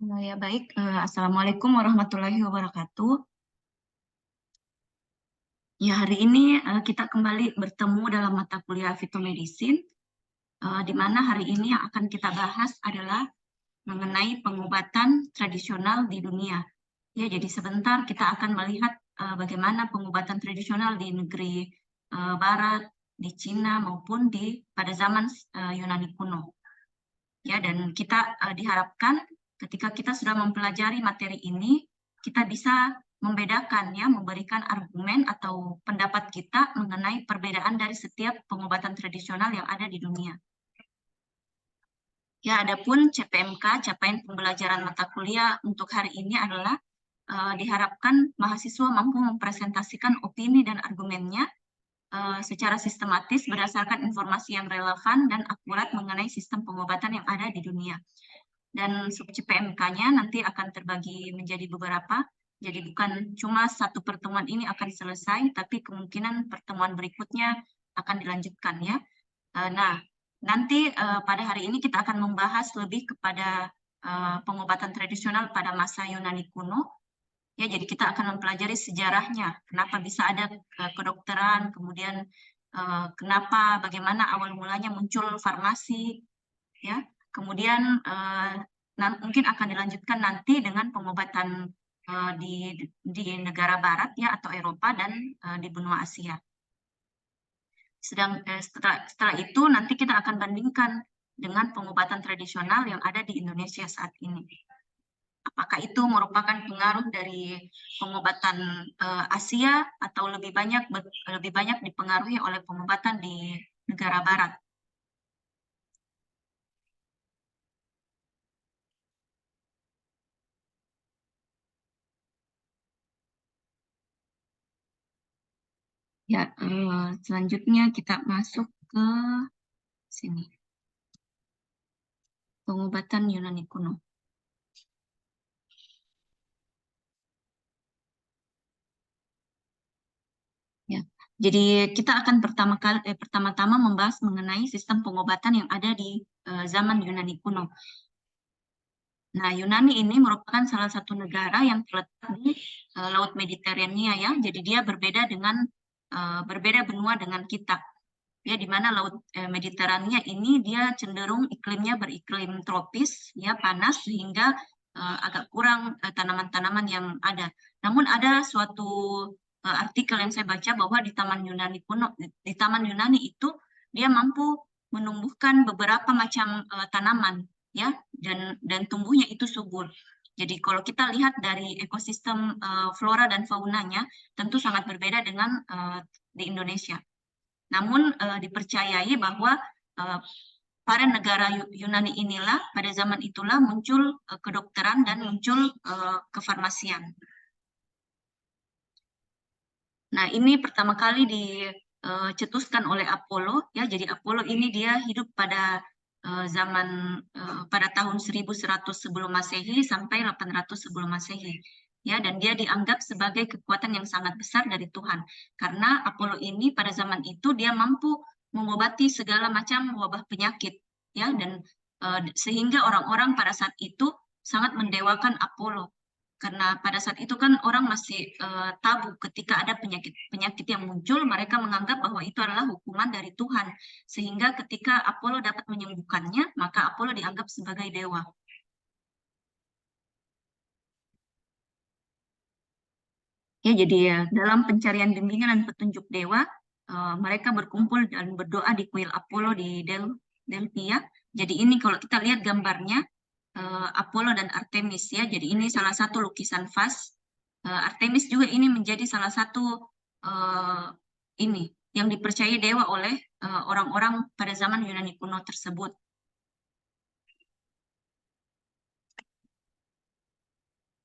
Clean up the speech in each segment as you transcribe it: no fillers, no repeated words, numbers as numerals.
Ya baik, Assalamualaikum warahmatullahi wabarakatuh. Ya hari ini kita kembali bertemu dalam mata kuliah fitomedicine, di mana hari ini yang akan kita bahas adalah mengenai pengobatan tradisional di dunia. Ya, jadi sebentar kita akan melihat bagaimana pengobatan tradisional di negeri Barat, di Cina maupun pada zaman Yunani kuno. Ya, dan kita diharapkan ketika kita sudah mempelajari materi ini, kita bisa membedakan ya, memberikan argumen atau pendapat kita mengenai perbedaan dari setiap pengobatan tradisional yang ada di dunia. Ya, adapun CPMK, capaian pembelajaran mata kuliah untuk hari ini adalah diharapkan mahasiswa mampu mempresentasikan opini dan argumennya secara sistematis berdasarkan informasi yang relevan dan akurat mengenai sistem pengobatan yang ada di dunia. Dan sub-CPMK-nya nanti akan terbagi menjadi beberapa. Jadi bukan cuma satu pertemuan ini akan selesai, tapi kemungkinan pertemuan berikutnya akan dilanjutkan ya. Nah, nanti pada hari ini kita akan membahas lebih kepada pengobatan tradisional pada masa Yunani kuno. Ya, jadi kita akan mempelajari sejarahnya, kenapa bisa ada kedokteran, kemudian kenapa, bagaimana awal mulanya muncul farmasi, ya. Kemudian mungkin akan dilanjutkan nanti dengan pengobatan di negara Barat ya atau Eropa dan di benua Asia. Setelah itu nanti kita akan bandingkan dengan pengobatan tradisional yang ada di Indonesia saat ini. Apakah itu merupakan pengaruh dari pengobatan Asia atau lebih banyak dipengaruhi oleh pengobatan di negara Barat? Ya, selanjutnya kita masuk ke sini. Pengobatan Yunani kuno. Ya. Jadi kita akan pertama-tama membahas mengenai sistem pengobatan yang ada di zaman Yunani kuno. Nah, Yunani ini merupakan salah satu negara yang terletak di Laut Mediterania ya. Jadi dia berbeda benua dengan kita. Ya, di mana Laut Mediterania ini dia cenderung iklimnya beriklim tropis, ya panas sehingga agak kurang tanaman-tanaman yang ada. Namun ada suatu artikel yang saya baca bahwa di Taman Yunani kuno, di Taman Yunani itu dia mampu menumbuhkan beberapa macam tanaman, ya, dan tumbuhnya itu subur. Jadi kalau kita lihat dari ekosistem flora dan faunanya, tentu sangat berbeda dengan di Indonesia. Namun dipercayai bahwa para negara Yunani inilah pada zaman itulah muncul kedokteran dan muncul kefarmasian. Nah, ini pertama kali dicetuskan oleh Apollo ya. Jadi Apollo ini dia hidup pada tahun 1100 sebelum Masehi sampai 800 sebelum Masehi. Ya, dan dia dianggap sebagai kekuatan yang sangat besar dari Tuhan. Karena Apollo ini pada zaman itu dia mampu mengobati segala macam wabah penyakit, ya, dan sehingga orang-orang pada saat itu sangat mendewakan Apollo. Karena pada saat itu kan orang masih tabu ketika ada penyakit yang muncul, mereka menganggap bahwa itu adalah hukuman dari Tuhan. Sehingga ketika Apollo dapat menyembuhkannya, maka Apollo dianggap sebagai dewa. Ya, jadi ya, dalam pencarian bimbingan dan petunjuk dewa, mereka berkumpul dan berdoa di kuil Apollo di Delphi ya. Jadi ini kalau kita lihat gambarnya, Apollo dan Artemis ya. Jadi ini salah satu lukisan vas. Artemis juga ini menjadi salah satu uh, ini yang dipercayai dewa oleh orang-orang pada zaman Yunani kuno tersebut.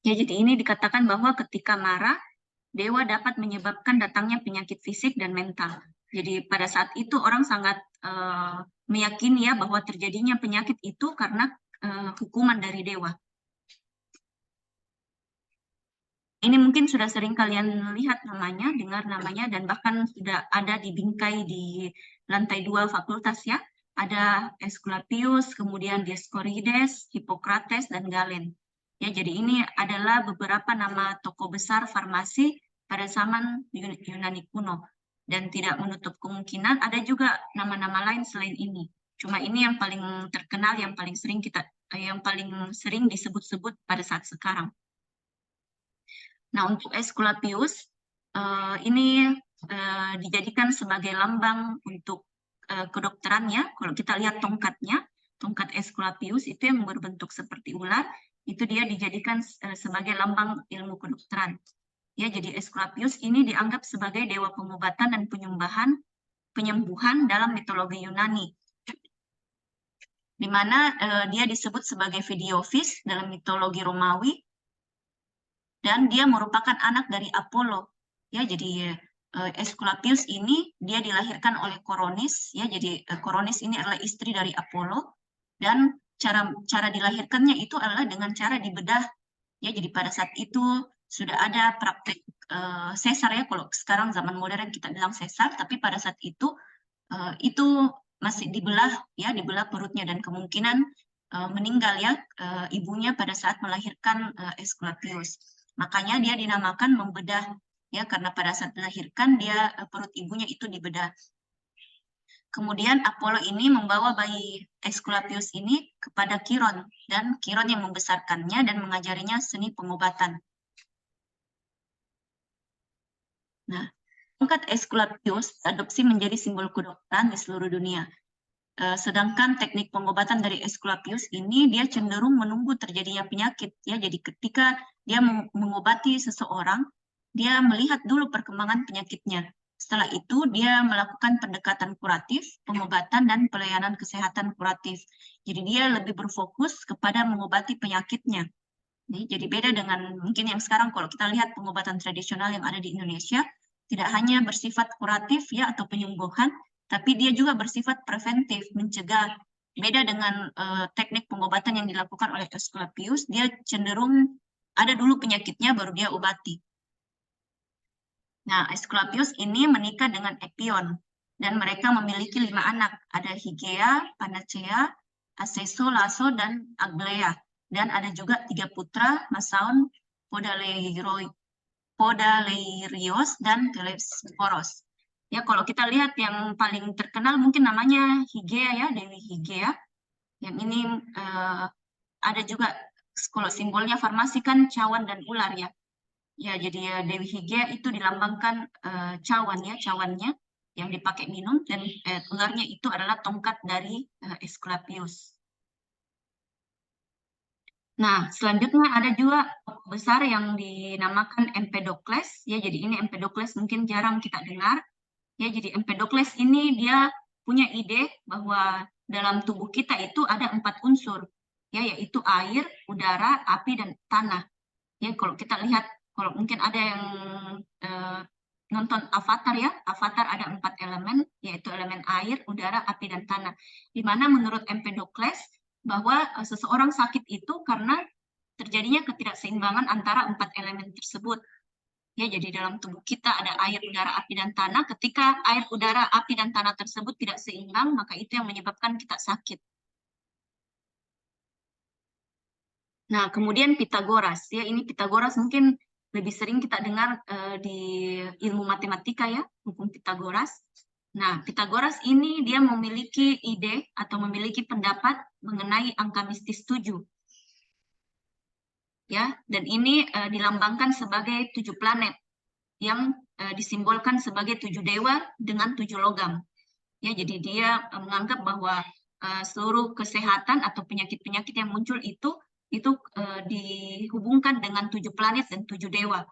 Ya, jadi ini dikatakan bahwa ketika marah, dewa dapat menyebabkan datangnya penyakit fisik dan mental. Jadi pada saat itu orang sangat meyakini ya bahwa terjadinya penyakit itu karena hukuman dari dewa. Ini mungkin sudah sering kalian lihat namanya, dengar namanya, dan bahkan sudah ada di bingkai di lantai 2 fakultas ya. Ada Aesculapius, kemudian Dioscorides, Hippocrates, dan Galen. Ya, jadi ini adalah beberapa nama tokoh besar farmasi pada zaman Yunani kuno. Dan tidak menutup kemungkinan ada juga nama-nama lain selain ini. Cuma ini yang paling terkenal, yang paling sering disebut-sebut pada saat sekarang. Nah, untuk Aesculapius ini dijadikan sebagai lambang untuk kedokterannya. Kalau kita lihat tongkatnya, tongkat Aesculapius itu yang berbentuk seperti ular, itu dia dijadikan sebagai lambang ilmu kedokteran. Ya, jadi Aesculapius ini dianggap sebagai dewa pengobatan dan penyembuhan dalam mitologi Yunani, di mana dia disebut sebagai Videovis dalam mitologi Romawi, dan dia merupakan anak dari Apollo. Ya, jadi Aesculapius ini dia dilahirkan oleh Koronis. Ya, jadi Koronis ini adalah istri dari Apollo, dan cara dilahirkannya itu adalah dengan cara dibedah. Ya, jadi pada saat itu sudah ada praktek sesar, ya. Kalau sekarang zaman modern kita bilang sesar, tapi pada saat itu masih dibelah perutnya, dan kemungkinan meninggal, ya, ibunya pada saat melahirkan Aesculapius. Makanya dia dinamakan membedah, ya, karena pada saat dilahirkan dia perut ibunya itu dibedah. Kemudian Apollo ini membawa bayi Aesculapius ini kepada Chiron, dan Chiron yang membesarkannya dan mengajarinya seni pengobatan. Nah, tongkat Aesculapius adopsi menjadi simbol kedokteran di seluruh dunia. Sedangkan teknik pengobatan dari Aesculapius ini dia cenderung menunggu terjadinya penyakit, ya. Jadi ketika dia mengobati seseorang, dia melihat dulu perkembangan penyakitnya. Setelah itu dia melakukan pendekatan kuratif, pengobatan, dan pelayanan kesehatan kuratif. Jadi dia lebih berfokus kepada mengobati penyakitnya. Jadi beda dengan mungkin yang sekarang kalau kita lihat pengobatan tradisional yang ada di Indonesia, tidak hanya bersifat kuratif, ya, atau penyembuhan, tapi dia juga bersifat preventif, mencegah. Beda dengan teknik pengobatan yang dilakukan oleh Aesculapius, dia cenderung ada dulu penyakitnya baru dia obati. Nah, Aesculapius ini menikah dengan Epion, dan mereka memiliki 5 anak. Ada Hygieia, Panacea, Aceso, Laso, dan Aglaea. Dan ada juga 3 putra, Masaon, Podaleirios, dan Telesporos. Ya, kalau kita lihat yang paling terkenal mungkin namanya Hygieia, ya, Dewi Hygieia. Yang ini ada juga, kalau simbolnya farmasi kan cawan dan ular, ya. Ya, jadi Dewi Hygieia itu dilambangkan cawan, ya, cawannya yang dipakai minum, dan ularnya itu adalah tongkat dari Aesculapius. Nah, selanjutnya ada juga tokoh besar yang dinamakan Empedokles, ya. Jadi ini Empedokles mungkin jarang kita dengar. Ya, jadi Empedokles ini dia punya ide bahwa dalam tubuh kita itu ada 4 unsur, ya, yaitu air, udara, api, dan tanah. Ya, kalau kita lihat, kalau mungkin ada yang nonton Avatar, ya, Avatar ada 4 elemen, yaitu elemen air, udara, api, dan tanah. Di mana menurut Empedokles bahwa seseorang sakit itu karena terjadinya ketidakseimbangan antara 4 elemen tersebut. Ya, jadi dalam tubuh kita ada air, udara, api, dan tanah. Ketika air, udara, api, dan tanah tersebut tidak seimbang, maka itu yang menyebabkan kita sakit. Nah, kemudian Pitagoras, ya, ini Pitagoras mungkin lebih sering kita dengar di ilmu matematika, ya, hukum Pitagoras. Nah, Pitagoras ini dia memiliki ide atau memiliki pendapat mengenai angka mistis 7. Ya, dan ini dilambangkan sebagai 7 planet yang disimbolkan sebagai 7 dewa dengan 7 logam. Ya, jadi dia menganggap bahwa seluruh kesehatan atau penyakit-penyakit yang muncul itu dihubungkan dengan 7 planet dan 7 dewa.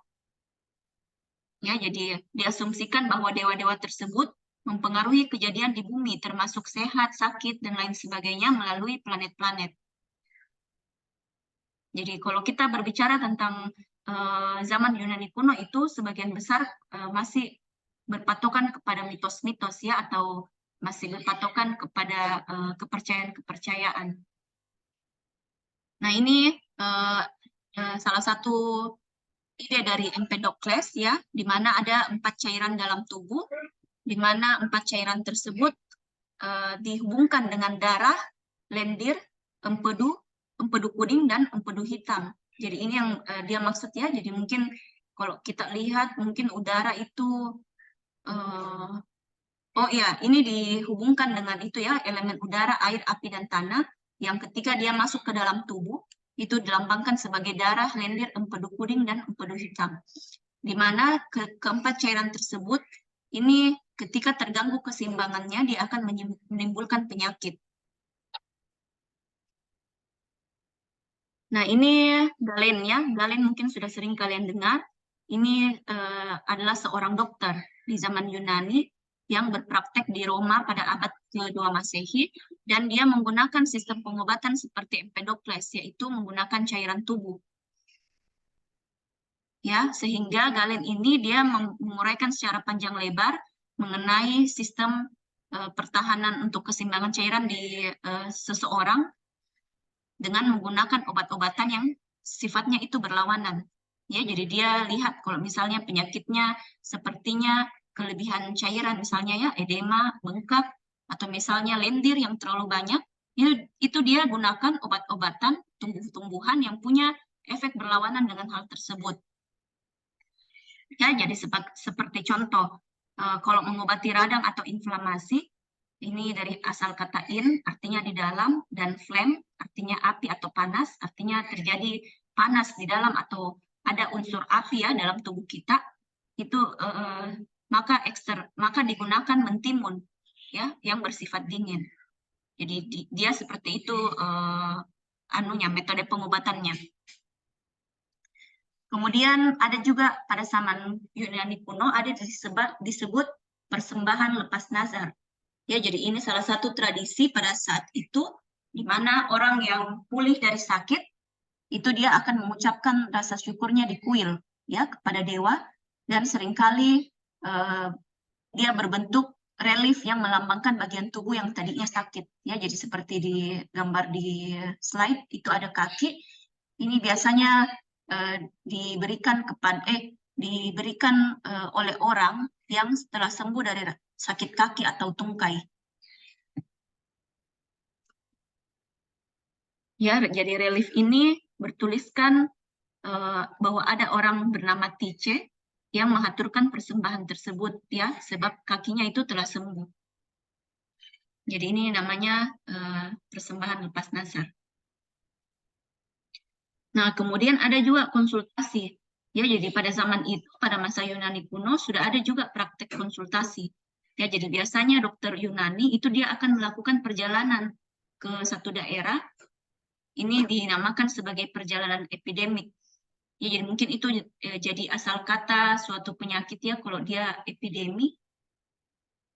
Ya, jadi diasumsikan bahwa dewa-dewa tersebut mempengaruhi kejadian di bumi, termasuk sehat, sakit, dan lain sebagainya melalui planet-planet. Jadi kalau kita berbicara tentang zaman Yunani kuno itu sebagian besar masih berpatokan kepada mitos-mitos, ya, atau masih berpatokan kepada kepercayaan-kepercayaan. Nah, ini salah satu ide dari Empedokles, ya, di mana ada 4 cairan dalam tubuh, di mana 4 cairan tersebut dihubungkan dengan darah, lendir, empedu kuning, dan empedu hitam. Jadi ini yang dia maksud ya. Jadi mungkin kalau kita lihat mungkin udara itu oh ya, ini dihubungkan dengan itu ya, elemen udara, air, api, dan tanah, yang ketika dia masuk ke dalam tubuh, itu dilambangkan sebagai darah, lendir, empedu kuning, dan empedu hitam. Di mana keempat cairan tersebut, ini ketika terganggu keseimbangannya, dia akan menimbulkan penyakit. Nah, ini Galen ya. Galen mungkin sudah sering kalian dengar. Ini adalah seorang dokter di zaman Yunani yang berpraktek di Roma pada abad ke-2 Masehi, dan dia menggunakan sistem pengobatan seperti Empedokles, yaitu menggunakan cairan tubuh. Ya, sehingga Galen ini dia menguraikan secara panjang lebar mengenai sistem pertahanan untuk keseimbangan cairan di seseorang dengan menggunakan obat-obatan yang sifatnya itu berlawanan. Ya, jadi dia lihat kalau misalnya penyakitnya sepertinya kelebihan cairan, misalnya ya edema, bengkak, atau misalnya lendir yang terlalu banyak, itu dia gunakan obat-obatan tumbuh-tumbuhan yang punya efek berlawanan dengan hal tersebut. Ya, jadi seperti contoh, kalau mengobati radang atau inflamasi, ini dari asal kata in, artinya di dalam, dan flame, artinya api atau panas, artinya terjadi panas di dalam atau ada unsur api ya dalam tubuh kita, itu maka digunakan mentimun ya yang bersifat dingin. Jadi dia seperti itu metode pengobatannya. Kemudian ada juga pada zaman Yunani kuno ada disebut persembahan lepas nazar. Ya, jadi ini salah satu tradisi pada saat itu di mana orang yang pulih dari sakit itu dia akan mengucapkan rasa syukurnya di kuil ya kepada dewa, dan seringkali dia berbentuk relief yang melambangkan bagian tubuh yang tadinya sakit ya. Jadi seperti di gambar di slide itu ada kaki. Ini biasanya diberikan oleh orang yang setelah sembuh dari sakit kaki atau tungkai. Ya, jadi relief ini bertuliskan bahwa ada orang bernama Tice yang mengaturkan persembahan tersebut ya, sebab kakinya itu telah sembuh. Jadi ini namanya persembahan lepas nazar. Nah, kemudian ada juga konsultasi. Ya, jadi pada zaman itu, pada masa Yunani kuno, sudah ada juga praktek konsultasi. Ya, jadi biasanya dokter Yunani itu dia akan melakukan perjalanan ke satu daerah. Ini dinamakan sebagai perjalanan epidemik. Ya, jadi mungkin itu jadi asal kata suatu penyakit ya, kalau dia epidemi.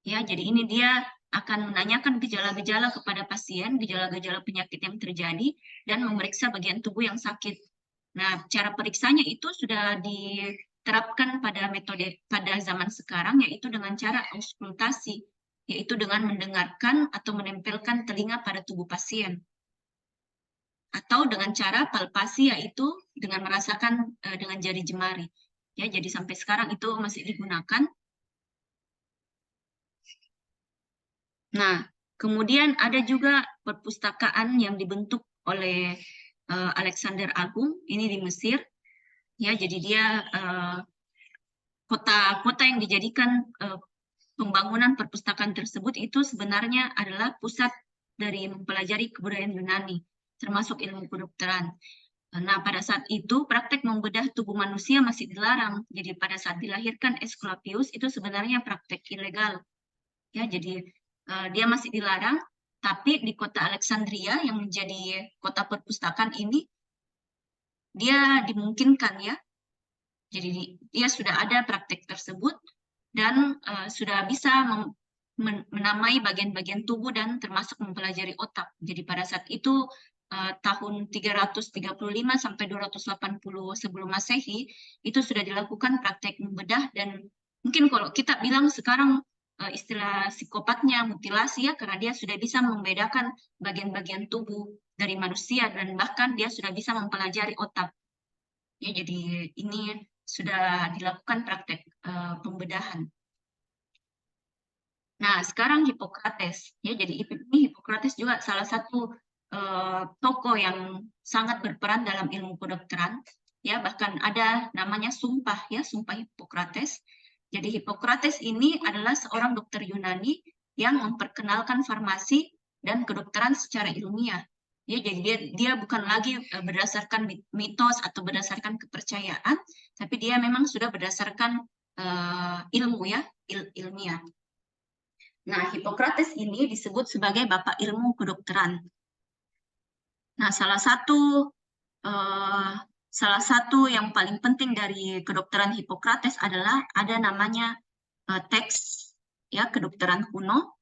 Ya, jadi ini dia akan menanyakan gejala-gejala kepada pasien, gejala-gejala penyakit yang terjadi, dan memeriksa bagian tubuh yang sakit. Nah, cara periksanya itu sudah diterapkan pada zaman sekarang, yaitu dengan cara auskultasi, yaitu dengan mendengarkan atau menempelkan telinga pada tubuh pasien. Atau dengan cara palpasi, yaitu dengan merasakan dengan jari jemari. Ya, jadi sampai sekarang itu masih digunakan. Nah, kemudian ada juga perpustakaan yang dibentuk oleh Alexander Agung, ini di Mesir. Ya, jadi dia kota yang dijadikan pembangunan perpustakaan tersebut itu sebenarnya adalah pusat dari mempelajari kebudayaan Yunani, termasuk ilmu kedokteran. Nah, pada saat itu praktek membedah tubuh manusia masih dilarang. Jadi pada saat dilahirkan Aesculapius itu sebenarnya praktek ilegal. Ya, jadi dia masih dilarang, tapi di kota Alexandria yang menjadi kota perpustakaan ini dia dimungkinkan ya. Jadi dia sudah ada praktek tersebut dan sudah bisa menamai bagian-bagian tubuh dan termasuk mempelajari otak. Jadi pada saat itu tahun 335 sampai 280 sebelum Masehi itu sudah dilakukan praktek membedah, dan mungkin kalau kita bilang sekarang istilah psikopatnya mutilasi ya, karena dia sudah bisa membedakan bagian-bagian tubuh dari manusia dan bahkan dia sudah bisa mempelajari otak. Ya, jadi ini sudah dilakukan praktek pembedahan. Nah, sekarang Hippocrates. Ya, jadi ini Hippocrates juga salah satu tokoh yang sangat berperan dalam ilmu kedokteran, ya bahkan ada namanya sumpah, ya sumpah Hippocrates. Jadi Hippocrates ini adalah seorang dokter Yunani yang memperkenalkan farmasi dan kedokteran secara ilmiah. Ya, jadi dia bukan lagi berdasarkan mitos atau berdasarkan kepercayaan, tapi dia memang sudah berdasarkan ilmu, ya, ilmiah. Nah, Hippocrates ini disebut sebagai bapak ilmu kedokteran. Nah, salah satu yang paling penting dari kedokteran Hippocrates adalah ada namanya teks, ya, kedokteran kuno,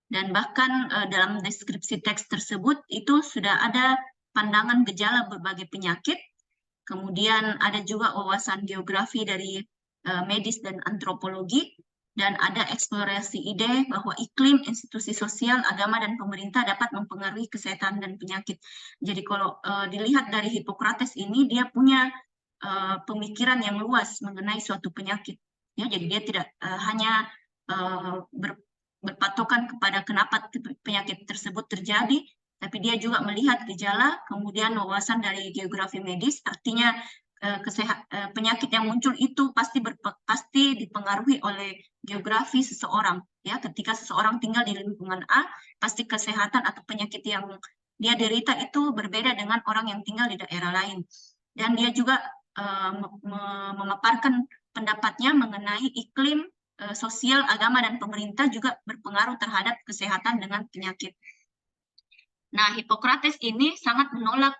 dan bahkan dalam deskripsi teks tersebut itu sudah ada pandangan gejala berbagai penyakit, kemudian ada juga wawasan geografi dari medis dan antropologi, dan ada eksplorasi ide bahwa iklim, institusi sosial, agama, dan pemerintah dapat mempengaruhi kesehatan dan penyakit. Jadi kalau dilihat dari Hippocrates ini, dia punya pemikiran yang luas mengenai suatu penyakit. Ya, jadi dia tidak hanya berpatokan kepada kenapa penyakit tersebut terjadi, tapi dia juga melihat gejala, kemudian wawasan dari geografi medis, artinya penyakit yang muncul itu pasti dipengaruhi oleh geografi seseorang. Ya, ketika seseorang tinggal di lingkungan A, pasti kesehatan atau penyakit yang dia derita itu berbeda dengan orang yang tinggal di daerah lain. Dan dia juga memaparkan pendapatnya mengenai iklim, sosial, agama, dan pemerintah juga berpengaruh terhadap kesehatan dengan penyakit. Nah, Hippocrates ini sangat menolak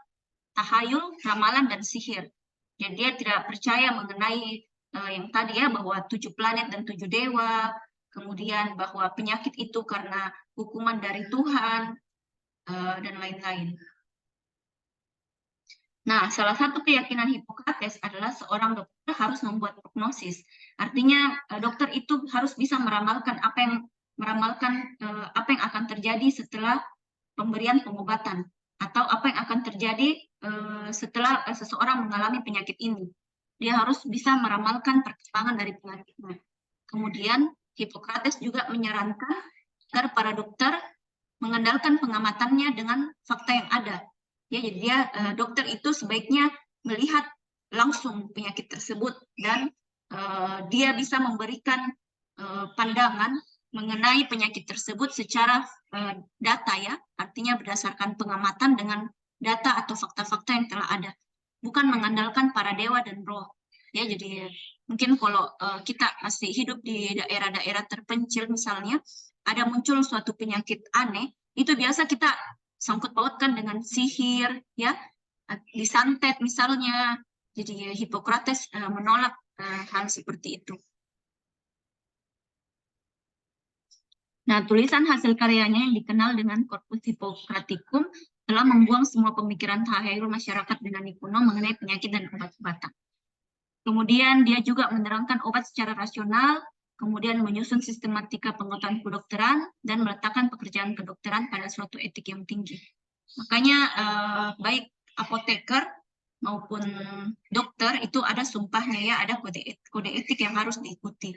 tahayul, ramalan, dan sihir. Jadi dia tidak percaya mengenai yang tadi, ya, bahwa 7 planet dan 7 dewa, kemudian bahwa penyakit itu karena hukuman dari Tuhan, dan lain-lain. Nah, salah satu keyakinan Hippocrates adalah seorang dokter harus membuat prognosis. Artinya dokter itu harus bisa meramalkan apa yang akan terjadi setelah pemberian pengobatan, atau apa yang akan terjadi setelah seseorang mengalami penyakit ini. Dia harus bisa meramalkan perkembangan dari penyakitnya. Kemudian Hippocrates juga menyarankan agar para dokter mengandalkan pengamatannya dengan fakta yang ada. Ya, jadi dokter itu sebaiknya melihat langsung penyakit tersebut, dan dia bisa memberikan pandangan mengenai penyakit tersebut secara data, ya, artinya berdasarkan pengamatan dengan data atau fakta-fakta yang telah ada, bukan mengandalkan para dewa dan roh. Ya, jadi mungkin kalau kita masih hidup di daerah-daerah terpencil misalnya, ada muncul suatu penyakit aneh, itu biasa kita sangkut pautkan dengan sihir, ya, disantet misalnya. Jadi Hippocrates menolak hal seperti itu. Nah, tulisan hasil karyanya yang dikenal dengan Corpus Hippocraticum telah membuang semua pemikiran tahayul masyarakat Yunani kuno mengenai penyakit dan obat-obatan. Kemudian dia juga menerangkan obat secara rasional, kemudian menyusun sistematika pengetahuan kedokteran, dan meletakkan pekerjaan kedokteran pada suatu etik yang tinggi. Makanya baik apoteker maupun dokter itu ada sumpahnya, ya, ada kode etik yang harus diikuti.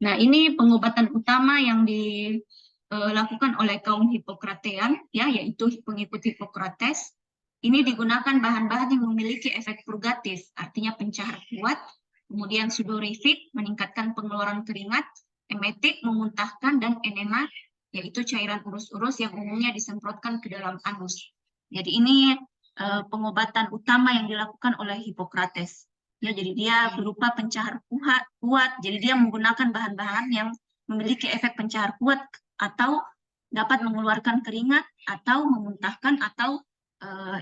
Nah, ini pengobatan utama yang dilakukan oleh kaum Hippocratean, ya, yaitu pengikut Hippocrates. Ini digunakan bahan-bahan yang memiliki efek purgatif, artinya pencahar kuat, kemudian sudorifik, meningkatkan pengeluaran keringat, emetik, memuntahkan, dan enema, yaitu cairan urus-urus yang umumnya disemprotkan ke dalam anus. Jadi ini pengobatan utama yang dilakukan oleh Hippocrates. Ya, jadi dia berupa pencahar kuat, jadi dia menggunakan bahan-bahan yang memiliki efek pencahar kuat, atau dapat mengeluarkan keringat, atau memuntahkan, atau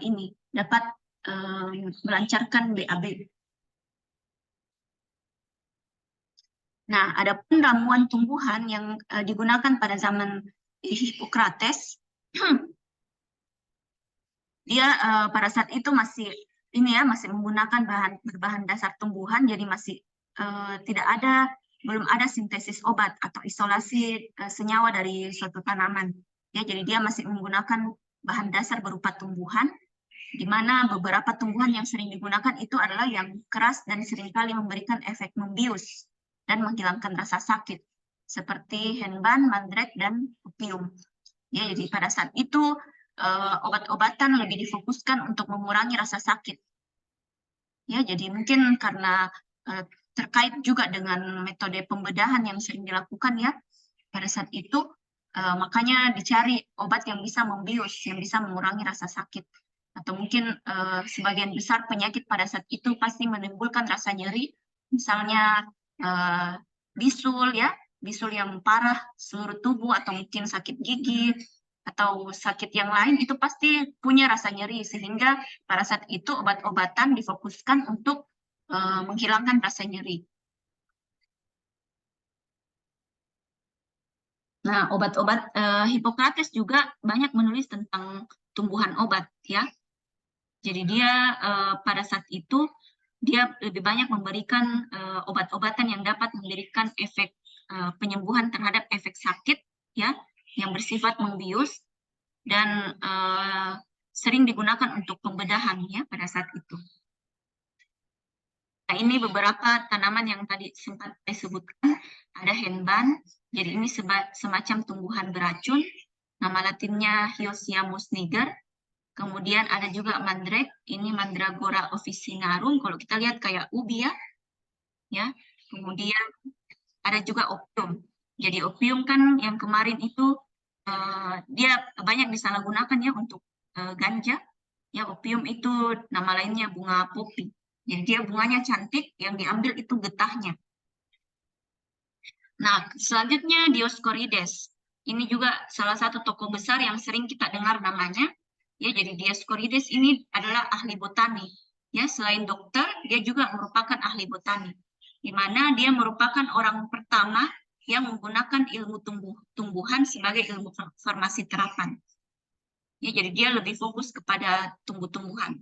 ini dapat melancarkan BAB. Nah, ada pun ramuan tumbuhan yang digunakan pada zaman Hippocrates. Dia pada saat itu masih masih menggunakan berbahan dasar tumbuhan, jadi masih belum ada sintesis obat atau isolasi senyawa dari suatu tanaman. Ya, jadi dia masih menggunakan bahan dasar berupa tumbuhan, di mana beberapa tumbuhan yang sering digunakan itu adalah yang keras dan seringkali memberikan efek membius dan menghilangkan rasa sakit. seperti henban, mandrake, dan opium. Ya, jadi pada saat itu obat-obatan lebih difokuskan untuk mengurangi rasa sakit. Ya, jadi mungkin karena terkait juga dengan metode pembedahan yang sering dilakukan ya pada saat itu, makanya dicari obat yang bisa membius, yang bisa mengurangi rasa sakit. Atau mungkin sebagian besar penyakit pada saat itu pasti menimbulkan rasa nyeri, misalnya bisul ya, bisul yang parah seluruh tubuh, atau mungkin sakit gigi, atau sakit yang lain itu pasti punya rasa nyeri, sehingga pada saat itu obat-obatan difokuskan untuk menghilangkan rasa nyeri. Nah, obat-obat Hippocrates juga banyak menulis tentang tumbuhan obat ya. Jadi dia pada saat itu dia lebih banyak memberikan obat-obatan yang dapat memberikan efek penyembuhan terhadap efek sakit ya, yang bersifat membius dan sering digunakan untuk pembedahan ya pada saat itu. Nah, ini beberapa tanaman yang tadi sempat saya sebutkan. Ada henban, jadi ini semacam tumbuhan beracun. Nama latinnya Hyoscyamus niger. Kemudian ada juga mandrake, ini Mandragora officinarum. Kalau kita lihat kayak ubi ya. Kemudian ada juga opium. Jadi opium kan yang kemarin itu dia banyak disalahgunakan ya untuk ganja. Ya, opium itu nama lainnya bunga popi. Jadi dia bunganya cantik, yang diambil itu getahnya. Nah, selanjutnya Dioscorides. Ini juga salah satu tokoh besar yang sering kita dengar namanya. Ya, jadi Dioscorides ini adalah ahli botani. Ya, selain dokter, dia juga merupakan ahli botani. Di mana dia merupakan orang pertama yang menggunakan ilmu tumbuhan sebagai ilmu farmasi terapan. Ya, jadi dia lebih fokus kepada tumbuh-tumbuhan.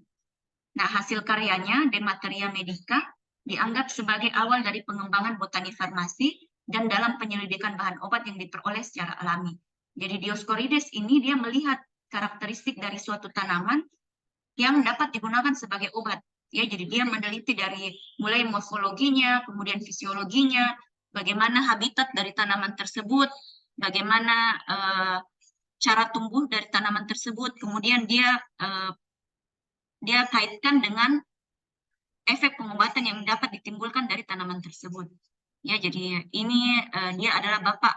Nah, hasil karyanya, De Materia Medica, dianggap sebagai awal dari pengembangan botani farmasi dan dalam penyelidikan bahan obat yang diperoleh secara alami. Jadi Dioscorides ini dia melihat karakteristik dari suatu tanaman yang dapat digunakan sebagai obat. Ya, jadi dia meneliti dari mulai morfologinya, kemudian fisiologinya, bagaimana habitat dari tanaman tersebut, bagaimana cara tumbuh dari tanaman tersebut, kemudian dia kaitkan dengan efek pengobatan yang dapat ditimbulkan dari tanaman tersebut. Ya, jadi ini dia adalah bapak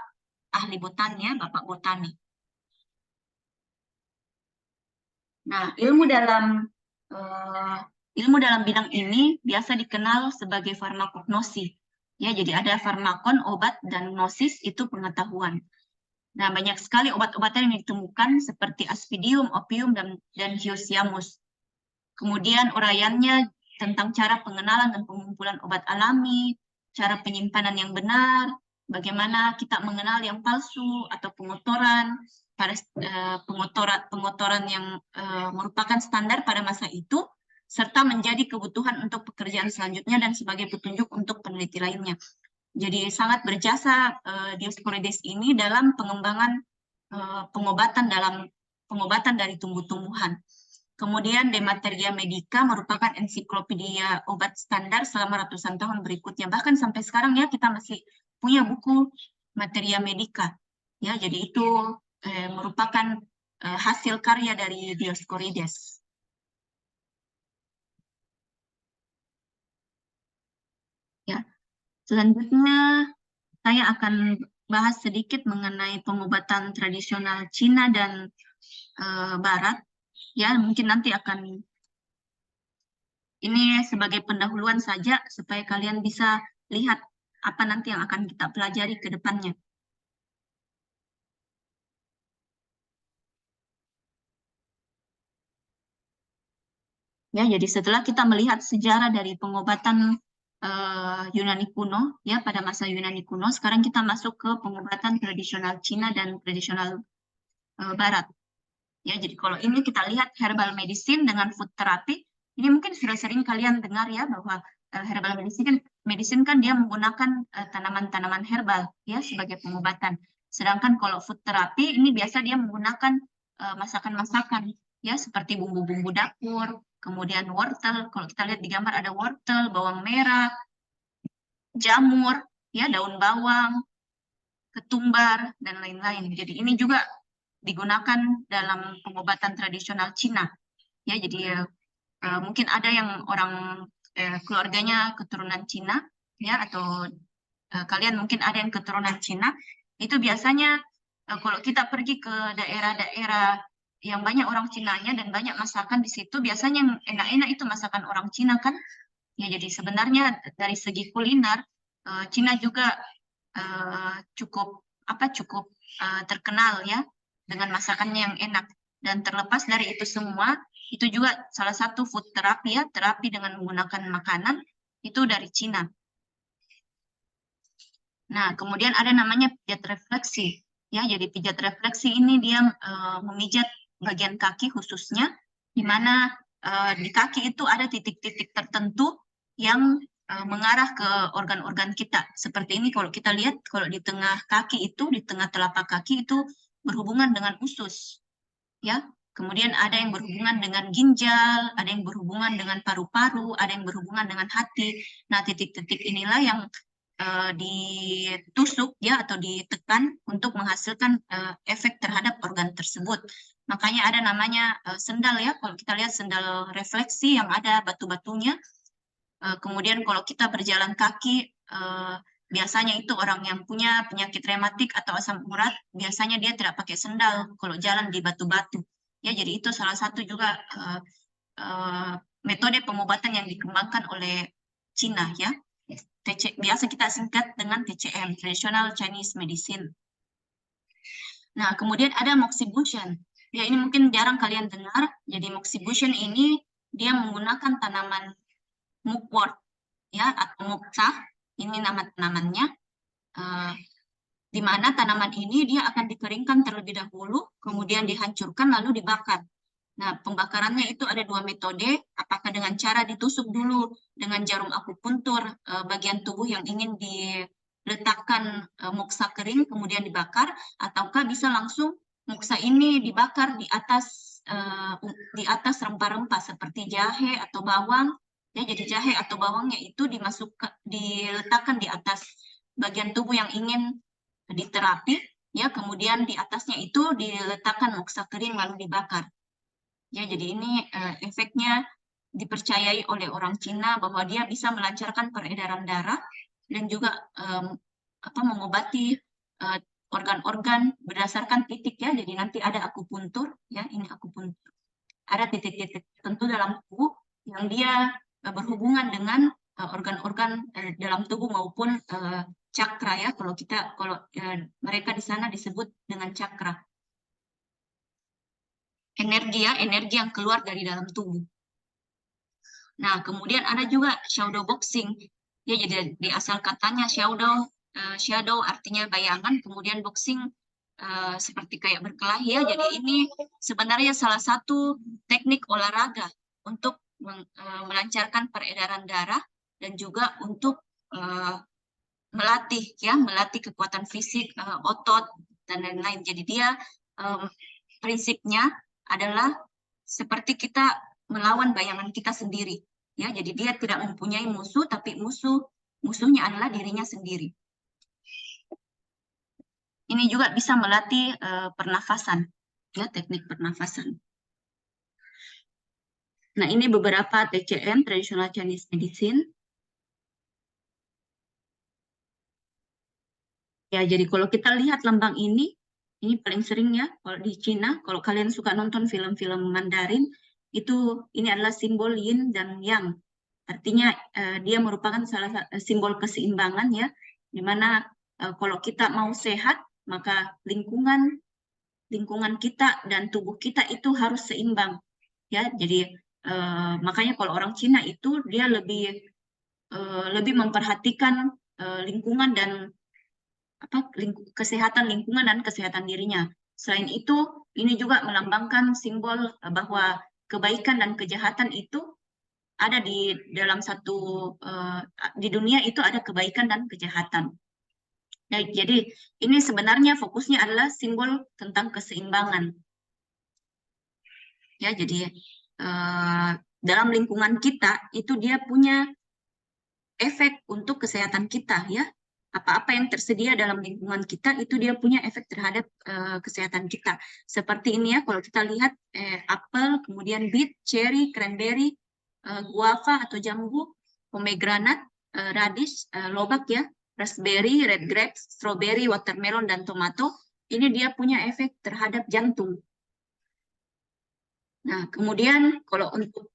ahli botani ya, bapak botani. Nah, ilmu dalam bidang ini biasa dikenal sebagai farmakognosi. Ya, jadi ada farmakon obat dan gnosis itu pengetahuan. Nah, banyak sekali obat-obatan yang ditemukan seperti aspidium, opium, dan hyoscyamus. Kemudian uraiannya tentang cara pengenalan dan pengumpulan obat alami, cara penyimpanan yang benar, bagaimana kita mengenal yang palsu atau pengotoran, pada pengotoran yang merupakan standar pada masa itu, serta menjadi kebutuhan untuk pekerjaan selanjutnya dan sebagai petunjuk untuk peneliti lainnya. Jadi sangat berjasa Dioscorides ini dalam pengembangan pengobatan dari tumbuh-tumbuhan. Kemudian De Materia Medica merupakan ensiklopedia obat standar selama ratusan tahun berikutnya. Bahkan sampai sekarang ya kita masih punya buku Materia Medica. Ya, jadi itu merupakan hasil karya dari Dioscorides. Ya, selanjutnya saya akan bahas sedikit mengenai pengobatan tradisional Cina dan Barat. Ya, mungkin nanti akan ini sebagai pendahuluan saja supaya kalian bisa lihat apa nanti yang akan kita pelajari ke depannya. Ya, jadi setelah kita melihat sejarah dari pengobatan Yunani kuno, ya pada masa Yunani kuno, sekarang kita masuk ke pengobatan tradisional Cina dan tradisional Barat. Ya, jadi kalau ini kita lihat herbal medicine dengan food therapy, ini mungkin sudah sering kalian dengar ya bahwa herbal medicine kan dia menggunakan tanaman-tanaman herbal ya sebagai pengobatan. Sedangkan kalau food therapy ini biasa dia menggunakan masakan-masakan ya seperti bumbu-bumbu dapur, kemudian wortel. Kalau kita lihat di gambar ada wortel, bawang merah, jamur, ya daun bawang, ketumbar, dan lain-lain. Jadi ini juga digunakan dalam pengobatan tradisional Cina. Ya, jadi mungkin ada yang orang keluarganya keturunan Cina, ya, atau kalian mungkin ada yang keturunan Cina. Itu biasanya kalau kita pergi ke daerah-daerah yang banyak orang Cinanya dan banyak masakan di situ, biasanya yang enak-enak itu masakan orang Cina kan. Ya, jadi sebenarnya dari segi kuliner, Cina juga cukup terkenal ya dengan masakannya yang enak. Dan terlepas dari itu semua, itu juga salah satu food terapi ya, terapi dengan menggunakan makanan itu dari Cina. Nah, kemudian ada namanya pijat refleksi. Ya, jadi pijat refleksi ini dia memijat bagian kaki khususnya, di mana di kaki itu ada titik-titik tertentu yang mengarah ke organ-organ kita. Seperti ini kalau kita lihat, kalau di tengah kaki itu, di tengah telapak kaki itu berhubungan dengan usus. Ya, kemudian ada yang berhubungan dengan ginjal, ada yang berhubungan dengan paru-paru, ada yang berhubungan dengan hati. Nah, titik-titik inilah yang ditusuk ya atau ditekan untuk menghasilkan efek terhadap organ tersebut. Makanya ada namanya sendal ya. Kalau kita lihat sendal refleksi yang ada batu-batunya. Kemudian kalau kita berjalan kaki, biasanya itu orang yang punya penyakit rematik atau asam urat, biasanya dia tidak pakai sendal kalau jalan di batu-batu. Ya, jadi itu salah satu juga metode pengobatan yang dikembangkan oleh Cina ya. Biasa kita singkat dengan TCM, Traditional Chinese Medicine. Nah, kemudian ada moxibustion. Ya, ini mungkin jarang kalian dengar. Jadi moxibustion ini dia menggunakan tanaman mugwort ya atau mukca. Ini nama tanamannya. Di mana tanaman ini dia akan dikeringkan terlebih dahulu, kemudian dihancurkan lalu dibakar. Nah, pembakarannya itu ada dua metode, apakah dengan cara ditusuk dulu dengan jarum akupuntur bagian tubuh yang ingin diletakkan muksa kering kemudian dibakar, ataukah bisa langsung muksa ini dibakar di atas rempah-rempah seperti jahe atau bawang. Ya, jadi jahe atau bawangnya itu diletakkan di atas bagian tubuh yang ingin diterapi, ya, kemudian di atasnya itu diletakkan muksa kering lalu dibakar. Ya, jadi ini efeknya dipercayai oleh orang Cina bahwa dia bisa melancarkan peredaran darah dan juga mengobati organ-organ berdasarkan titik ya. Jadi nanti ada akupuntur ya, ini akupuntur. Ada titik-titik tertentu dalam tubuh yang dia berhubungan dengan organ-organ dalam tubuh maupun cakra ya. Kalau mereka di sana disebut dengan cakra. Energi ya, energi yang keluar dari dalam tubuh. Nah, kemudian ada juga shadow boxing. Ya, jadi di asal katanya shadow artinya bayangan, kemudian boxing seperti kayak berkelahi ya. Jadi ini sebenarnya salah satu teknik olahraga untuk melancarkan peredaran darah dan juga untuk melatih kekuatan fisik, otot dan lain-lain. Jadi dia prinsipnya adalah seperti kita melawan bayangan kita sendiri. Ya, jadi dia tidak mempunyai musuh, tapi musuhnya adalah dirinya sendiri. Ini juga bisa melatih pernafasan, ya, teknik pernafasan. Nah, ini beberapa TCM, Traditional Chinese Medicine. Ya, jadi kalau kita lihat lambang ini paling sering ya, kalau di Cina, kalau kalian suka nonton film-film Mandarin, ini adalah simbol yin dan yang. Artinya dia merupakan simbol keseimbangan ya, di mana kalau kita mau sehat, maka lingkungan kita dan tubuh kita itu harus seimbang ya. Jadi makanya kalau orang Cina itu dia lebih memperhatikan lingkungan dan kesehatan lingkungan dan kesehatan dirinya. Selain itu, ini juga melambangkan simbol bahwa kebaikan dan kejahatan itu ada di dalam di dunia itu ada kebaikan dan kejahatan. Nah, jadi ini sebenarnya fokusnya adalah simbol tentang keseimbangan. Ya, jadi dalam lingkungan kita itu dia punya efek untuk kesehatan kita ya. apa-apa yang tersedia dalam lingkungan kita itu dia punya efek terhadap kesehatan kita. Seperti ini ya, kalau kita lihat apel, kemudian beet, cherry, cranberry, guava atau jambu, pomegranate, radish, lobak ya, raspberry, red grapes, strawberry, watermelon, dan tomato. Ini dia punya efek terhadap jantung. Nah, kemudian kalau untuk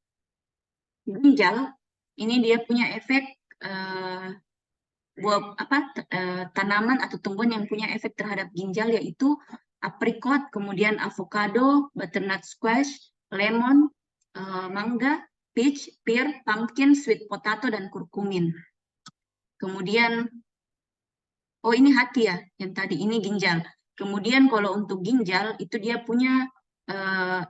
ginjal, ini dia punya efek eh, buah tanaman atau tumbuhan yang punya efek terhadap ginjal yaitu aprikot, kemudian avocado, butternut squash, lemon, mangga, peach, pear, pumpkin, sweet potato, dan kurkumin. Kemudian, oh ini hati ya, yang tadi ini ginjal. Kemudian kalau untuk ginjal itu dia punya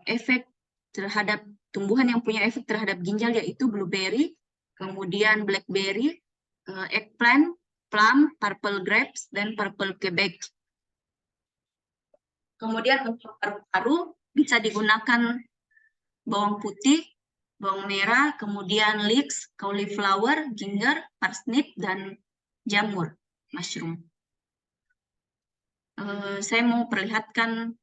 efek terhadap tumbuhan yang punya efek terhadap ginjal yaitu blueberry, kemudian blackberry, eggplant, plum, purple grapes, dan purple cabbage. Kemudian untuk paru-paru bisa digunakan bawang putih, bawang merah, kemudian leeks, cauliflower, ginger, parsnip, dan jamur, mushroom. Saya mau perlihatkan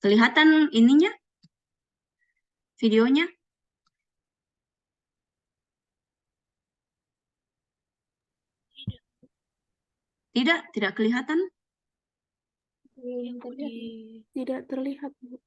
kelihatan ininya, videonya? Tidak, tidak kelihatan. Belum terlihat, tidak terlihat, Bu.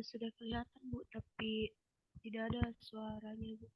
Sudah kelihatan Bu, tapi tidak ada suaranya Bu.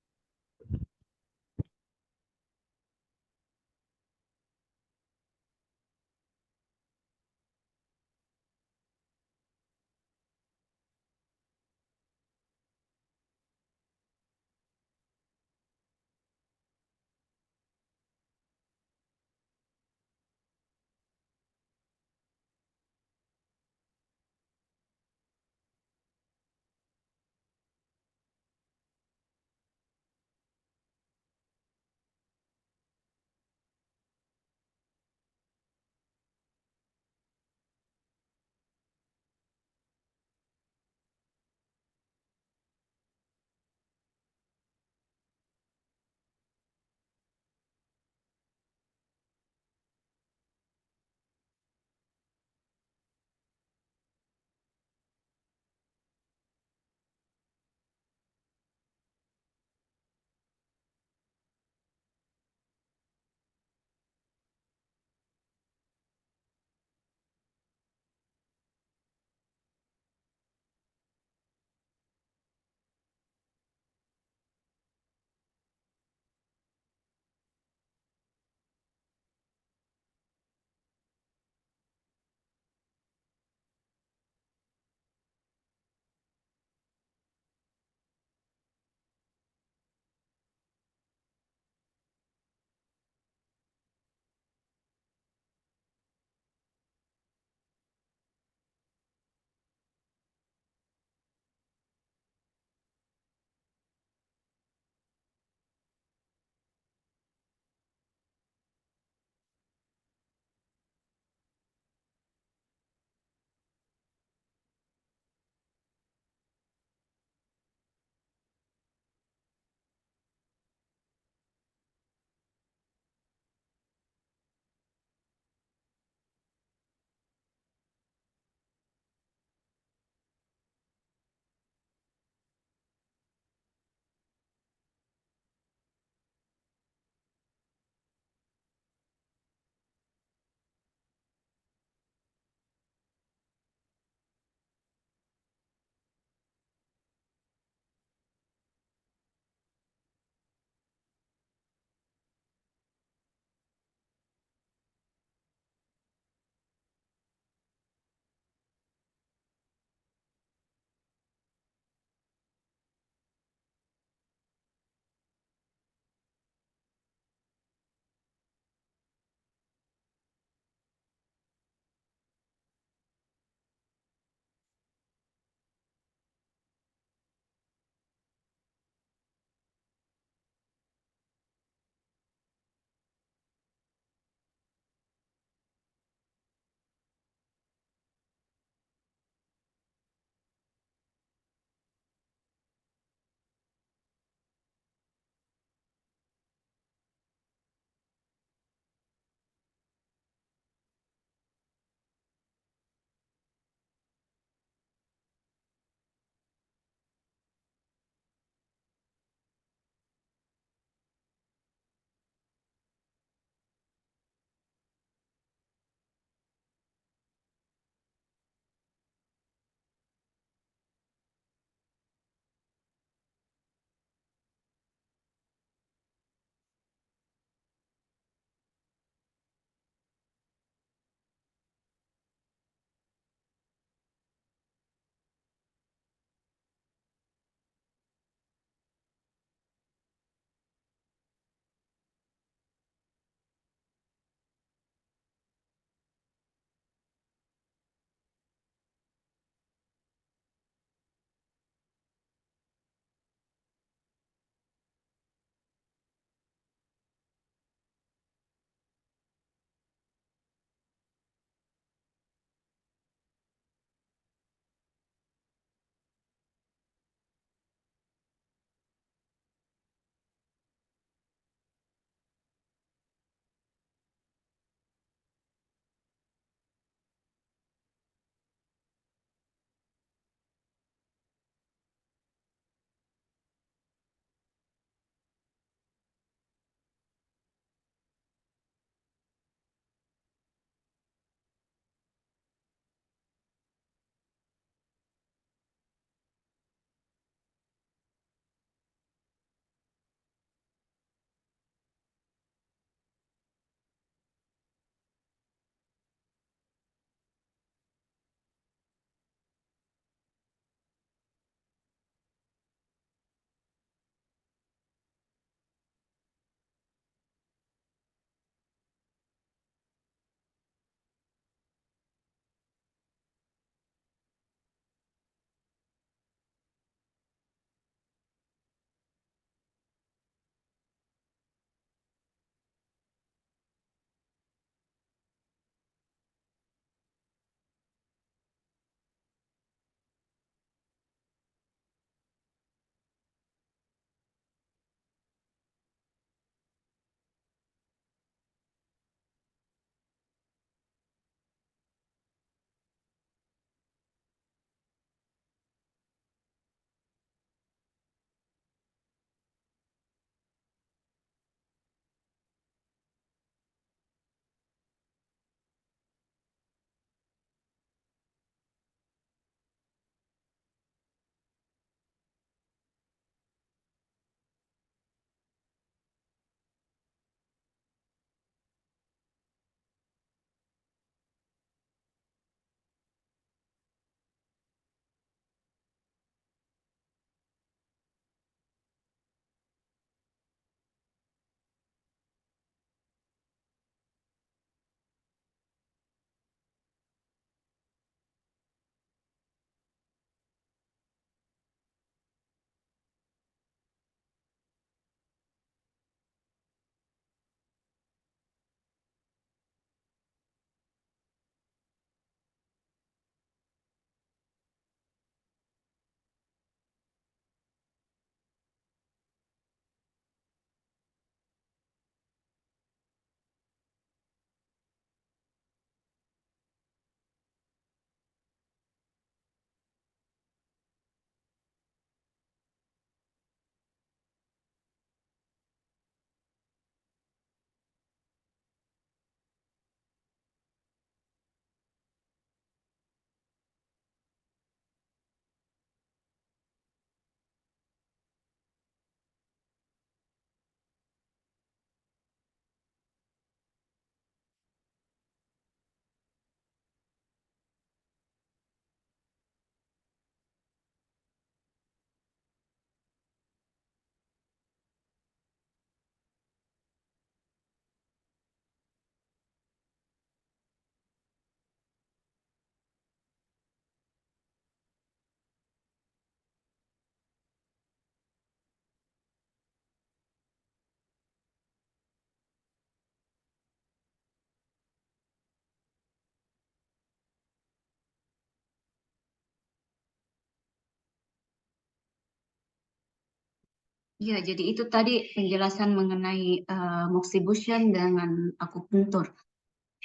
Ya, jadi itu tadi penjelasan mengenai moxibustion dengan akupuntur.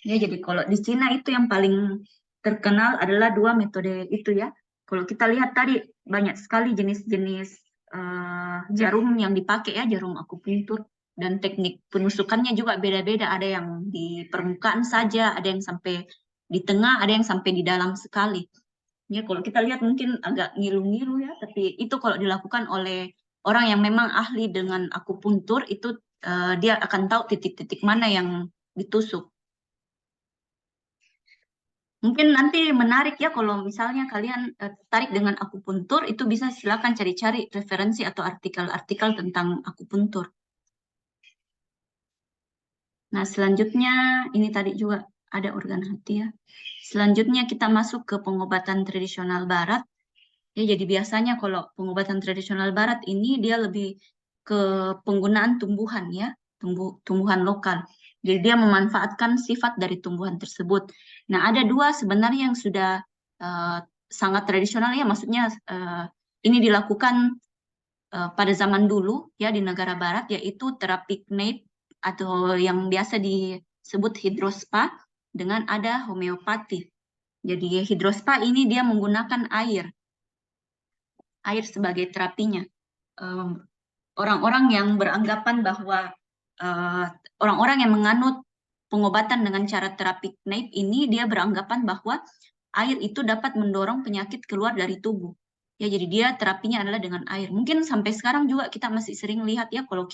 Ya, jadi kalau di Cina itu yang paling terkenal adalah dua metode itu ya. Kalau kita lihat tadi banyak sekali jenis-jenis jarum yang dipakai ya, jarum akupuntur. Dan teknik penusukannya juga beda-beda. Ada yang di permukaan saja, ada yang sampai di tengah, ada yang sampai di dalam sekali. Ya, kalau kita lihat mungkin agak ngilu-ngilu ya, tapi itu kalau dilakukan oleh orang yang memang ahli dengan akupuntur, itu dia akan tahu titik-titik mana yang ditusuk. Mungkin nanti menarik ya kalau misalnya kalian tertarik dengan akupuntur, itu bisa silakan cari-cari referensi atau artikel-artikel tentang akupuntur. Nah, selanjutnya ini tadi juga ada organ hati ya. Selanjutnya kita masuk ke pengobatan tradisional barat. Ya, jadi biasanya kalau pengobatan tradisional barat ini dia lebih ke penggunaan tumbuhan ya, tumbuhan lokal. Jadi dia memanfaatkan sifat dari tumbuhan tersebut. Nah, ada dua sebenarnya yang sudah eh, sangat tradisional ya, maksudnya ini dilakukan pada zaman dulu ya di negara barat, yaitu terapi Kneip atau yang biasa disebut hidrospa, dengan ada homeopati. Jadi hidrospa ini dia menggunakan air sebagai terapinya. Orang-orang yang beranggapan bahwa orang-orang yang menganut pengobatan dengan cara terapi Kneip ini, dia beranggapan bahwa air itu dapat mendorong penyakit keluar dari tubuh. Ya, jadi dia terapinya adalah dengan air. Mungkin sampai sekarang juga kita masih sering lihat ya, kalau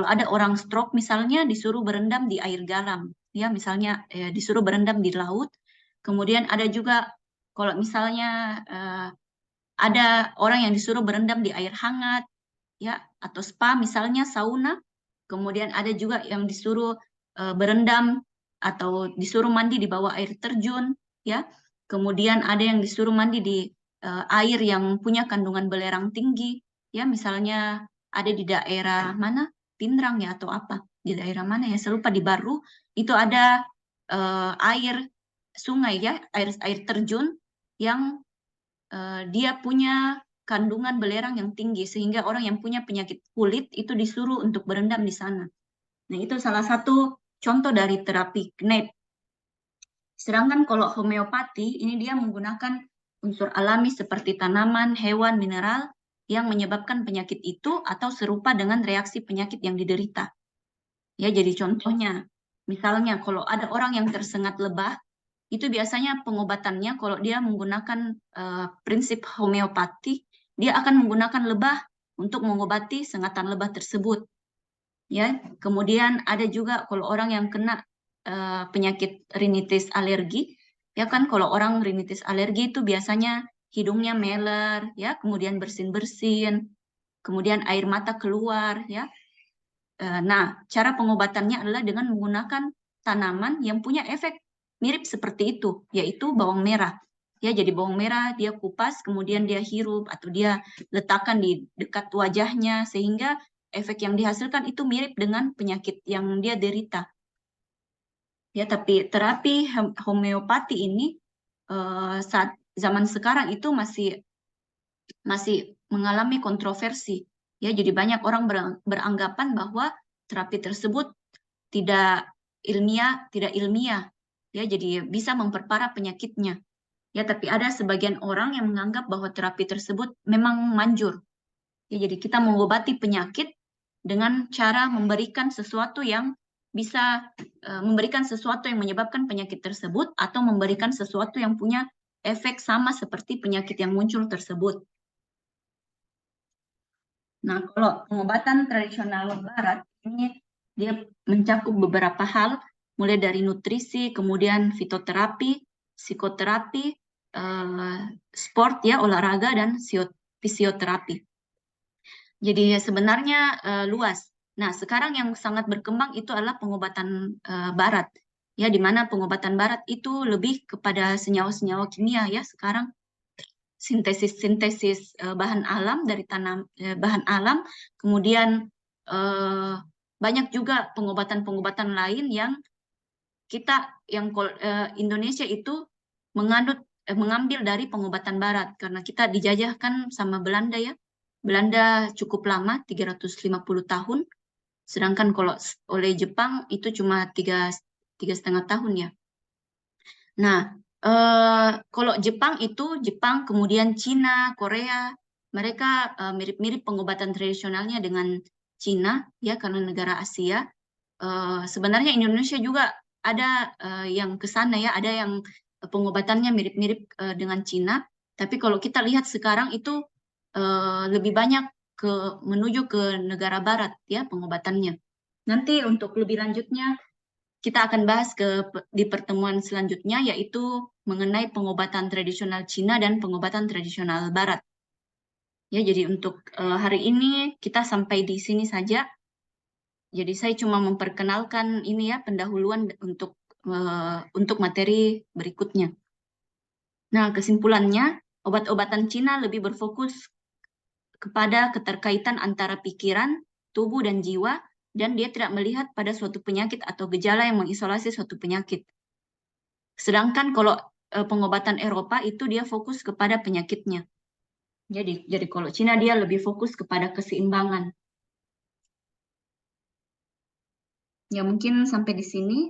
ada orang stroke misalnya disuruh berendam di air garam, ya misalnya disuruh berendam di laut. Kemudian ada juga kalau misalnya ada orang yang disuruh berendam di air hangat, ya, atau spa misalnya sauna. Kemudian ada juga yang disuruh berendam atau disuruh mandi di bawah air terjun, ya. Kemudian ada yang disuruh mandi di air yang punya kandungan belerang tinggi, ya, misalnya ada di daerah mana? Pindrang ya atau apa? Di daerah mana ya? Saya lupa, di Baru itu ada air sungai ya, air terjun yang dia punya kandungan belerang yang tinggi sehingga orang yang punya penyakit kulit itu disuruh untuk berendam di sana. Nah, itu salah satu contoh dari terapi Kneip. Sedangkan kalau homeopati ini dia menggunakan unsur alami seperti tanaman, hewan, mineral yang menyebabkan penyakit itu atau serupa dengan reaksi penyakit yang diderita. Ya, jadi contohnya, misalnya kalau ada orang yang tersengat lebah, itu biasanya pengobatannya kalau dia menggunakan prinsip homeopati, dia akan menggunakan lebah untuk mengobati sengatan lebah tersebut. Ya, kemudian ada juga kalau orang yang kena penyakit rinitis alergi, ya kan kalau orang rinitis alergi itu biasanya hidungnya meler, ya, kemudian bersin-bersin, kemudian air mata keluar, ya. Nah, cara pengobatannya adalah dengan menggunakan tanaman yang punya efek mirip seperti itu, yaitu bawang merah. Ya, jadi bawang merah dia kupas, kemudian dia hirup atau dia letakkan di dekat wajahnya sehingga efek yang dihasilkan itu mirip dengan penyakit yang dia derita. Ya, tapi terapi homeopati ini saat zaman sekarang itu masih mengalami kontroversi. Ya, jadi banyak orang beranggapan bahwa terapi tersebut tidak ilmiah. Ya, jadi bisa memperparah penyakitnya. Ya, tapi ada sebagian orang yang menganggap bahwa terapi tersebut memang manjur. Ya, jadi kita mengobati penyakit dengan cara memberikan sesuatu yang bisa memberikan sesuatu yang menyebabkan penyakit tersebut atau memberikan sesuatu yang punya efek sama seperti penyakit yang muncul tersebut. Nah, kalau pengobatan tradisional barat ini dia mencakup beberapa hal, mulai dari nutrisi, kemudian fitoterapi, psikoterapi, sport ya, olahraga, dan fisioterapi. Jadi sebenarnya luas. Nah, sekarang yang sangat berkembang itu adalah pengobatan barat. Ya, di mana pengobatan barat itu lebih kepada senyawa-senyawa kimia ya sekarang, sintesis bahan alam dari bahan alam, kemudian banyak juga pengobatan-pengobatan lain yang Indonesia itu mengambil dari pengobatan barat karena kita dijajahkan sama Belanda ya. Belanda cukup lama, 350 tahun. Sedangkan kalau oleh Jepang itu cuma 3,5 tahun ya. Nah, kalau Jepang itu, Jepang, kemudian Cina, Korea, mereka mirip-mirip pengobatan tradisionalnya dengan Cina, ya karena negara Asia. Sebenarnya Indonesia juga ada yang ke sana ya, ada yang pengobatannya mirip-mirip dengan Cina. Tapi kalau kita lihat sekarang itu lebih banyak menuju ke negara Barat ya pengobatannya. Nanti untuk lebih lanjutnya kita akan bahas di pertemuan selanjutnya, yaitu mengenai pengobatan tradisional Cina dan pengobatan tradisional Barat. Ya, jadi untuk hari ini kita sampai di sini saja. Jadi saya cuma memperkenalkan ini ya pendahuluan untuk materi berikutnya. Nah, kesimpulannya, obat-obatan Cina lebih berfokus kepada keterkaitan antara pikiran, tubuh, dan jiwa, dan dia tidak melihat pada suatu penyakit atau gejala yang mengisolasi suatu penyakit. Sedangkan kalau pengobatan Eropa itu dia fokus kepada penyakitnya. Jadi kalau Cina dia lebih fokus kepada keseimbangan. Ya mungkin sampai di sini.